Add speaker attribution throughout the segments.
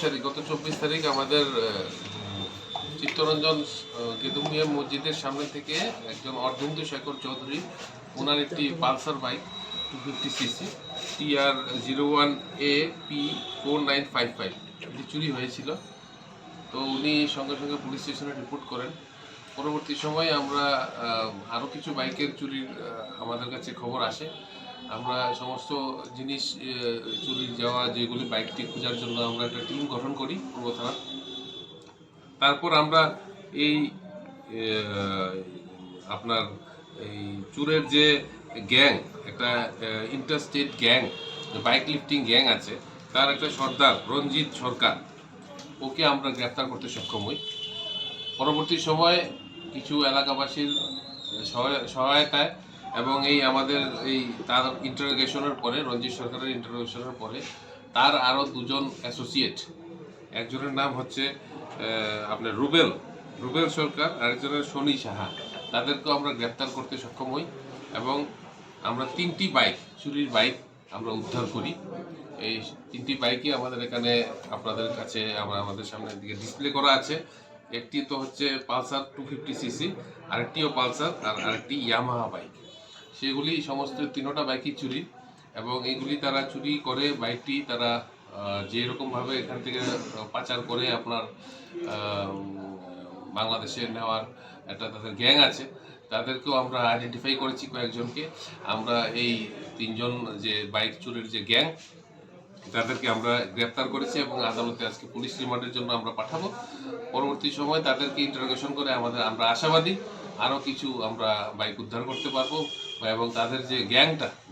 Speaker 1: তারিখ গত 24 তারিখ আমাদের চিত্তরঞ্জন কেদুমিয়া মসজিদের সামনে থেকে একজন অর্ধেন্দু শেখর চৌধুরী ওনার একটি পালসার বাইক 250cc TR01AP4955 এটি চুরি হয়েছিল। তো উনি সঙ্গে সঙ্গে পুলিশ স্টেশনে রিপোর্ট করেন। পরবর্তী সময়ে আমরা আরও কিছু বাইকের চুরির আমাদের কাছে খবর আসে। আমরা সমস্ত জিনিস চুরি যাওয়া যেগুলি বাইকটি খোঁজার জন্য আমরা একটা টিম গঠন করি পূর্ব থানা। তারপর আমরা এই আপনার এই চুরের যে গ্যাং, একটা interstate gang, bike lifting gang আছে, তার একটা সর্দার রঞ্জিত সরকার, ওকে আমরা গ্রেপ্তার করতে সক্ষম হই। পরবর্তী সময়ে কিছু এলাকাবাসীর সহায়তায় এবং এই আমাদের এই তার ইন্টারোগেশনের পরে, রঞ্জিত সরকারের ইন্টারোগেশনের পরে তার আরও দুজন অ্যাসোসিয়েট, একজনের নাম হচ্ছে আপনার রুবেল সরকার, আরেকজনের শনি সাহা, তাদেরকেও আমরা গ্রেপ্তার করতে সক্ষম হই এবং আমরা 3টি বাইক, চুরির বাইক আমরা উদ্ধার করি। এই 3টি বাইকই আমাদের এখানে আপনাদের কাছে আমাদের সামনে দিকে ডিসপ্লে করা আছে। একটি তো হচ্ছে পালসার 250cc, আরেকটিও পালসার, আর আরেকটি ইয়ামাহা বাইক। সেগুলি সমস্ত 3টা বাইকই চুরি এবং এইগুলি তারা চুরি করে বাইকটি তারা যেরকমভাবে এখান থেকে পাচার করে আপনার বাংলাদেশে নেওয়ার একটা তাদের গ্যাং আছে, তাদেরকেও আমরা আইডেন্টিফাই করেছি কয়েকজনকে। আমরা এই 3জন যে বাইক চুরির যে গ্যাং, তাদেরকে আমরা গ্রেপ্তার করেছি এবং আদালতে আজকে পুলিশ রিমান্ডের জন্য আমরা পাঠাবো। পরবর্তী সময় তাদেরকে ইন্টারোগেশন করে আমরা আশাবাদী আরও কিছু আমরা বাইক উদ্ধার করতে পারবো এবং তাদের যে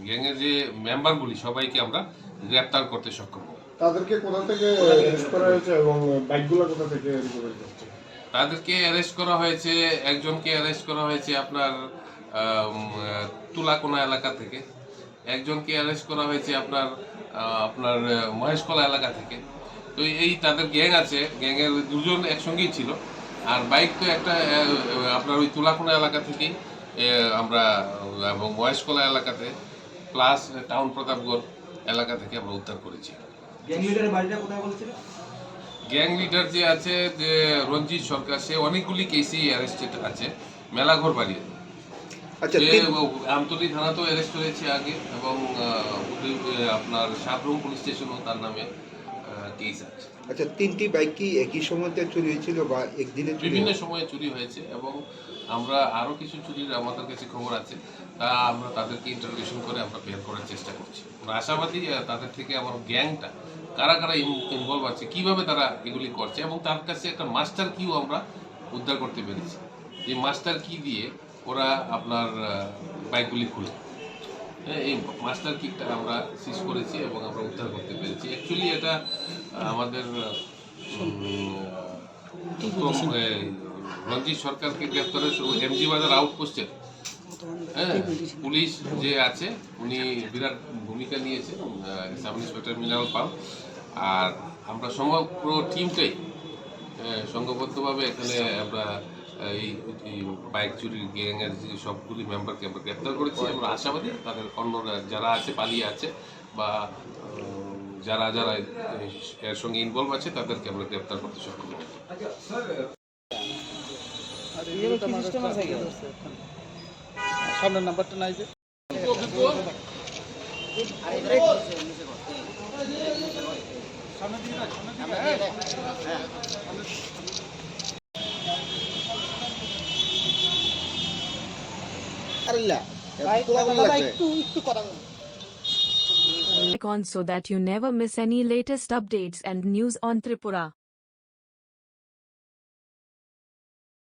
Speaker 1: গ্যাংয়ের যে মেম্বারগুলি সবাইকে আমরা গ্রেপ্তার করতে সক্ষম হব।
Speaker 2: তাদেরকে কোথা থেকে অ্যারেস্ট করা হয়েছে এবং বাইকগুলো কোথা থেকে রিকভারি করছে?
Speaker 1: তাদেরকে অ্যারেস্ট করা হয়েছে, একজনকে অ্যারেস্ট করা হয়েছে আপনার তুলাকোনা এলাকা থেকে, একজনকে অ্যারেস্ট করা হয়েছে আপনার মহেশকলা এলাকা থেকে। তো এই তাদের গ্যাং আছে, গ্যাংয়ের 2জন একসঙ্গেই ছিল, আর বাইক তো একটা আপনার ওই তুলাকোনা এলাকা থেকেই আমরা এবং মহেশকলা এলাকাতে প্লাস টাউন প্রতাপগড় এলাকা থেকে আমরা উদ্ধার করেছি।
Speaker 3: গ্যাং লিডারের বাড়িটা কোথায় বলেছিল?
Speaker 1: গ্যাং লিডার যে আছে যে রঞ্জিত সরকার, সে অনেকগুলি কেসেই অ্যারেস্টেড আছে, মেলাঘর বাড়ি।
Speaker 4: আচ্ছা,
Speaker 1: আমতলী থানাতেও অ্যারেস্ট হয়েছে আগে এবং আপনার সাবরুম পুলিশ স্টেশনও তার নামে কেস আছে।
Speaker 4: আচ্ছা, 3টি বাইক কি একই সময়তে চুরি হয়েছিল বা একদিনে?
Speaker 1: বিভিন্ন সময়ে চুরি হয়েছে এবং আমরা আরও কিছু চুরির আমাদের কাছে খবর আছে, তা আমরা তাদেরকে ইন্টারোগেশন করে আমরা বের করার চেষ্টা করছি। আমরা আশাবাদী তাদের থেকে আমার গ্যাংটা কারা কারা ইনভলভ আছে, কিভাবে তারা এগুলি করছে এবং তার কাছে একটা মাস্টার কিও আমরা উদ্ধার করতে পেরেছি। এই মাস্টার কি দিয়ে ওরা আপনার বাইকগুলি খুলে, এই মাস্টার কিটটা আমরা সিজ করেছি এবং আমরা উদ্ধার করতে পেরেছি। অ্যাকচুয়ালি এটা আমাদের রঞ্জিত সরকারকে গ্রেপ্তারের এমজি বাজার আউটপোস্টের পুলিশ যে আছে, উনি বিরাট ভূমিকা নিয়েছে, সাব ইন্সপেক্টর মিনারল পাল, আর আমরা সমগ্র টিমটাই সংঘবদ্ধভাবে এখানে আমরা এই বাইক চুরির গ্যাংয়ের যে সবগুলি মেম্বারকে আমরা গ্রেপ্তার করেছি। আমরা আশাবাদী তাদের অন্যরা যারা আছে, পালিয়ে আছে বা যারা যারা এর সঙ্গে ইনভলভ আছে, তাদেরকে আমরা গ্রেপ্তার করতে সক্ষম হব।
Speaker 2: সামনের নাম্বারটা নাই যে
Speaker 5: icon so that you never miss any latest updates and news on Tripura.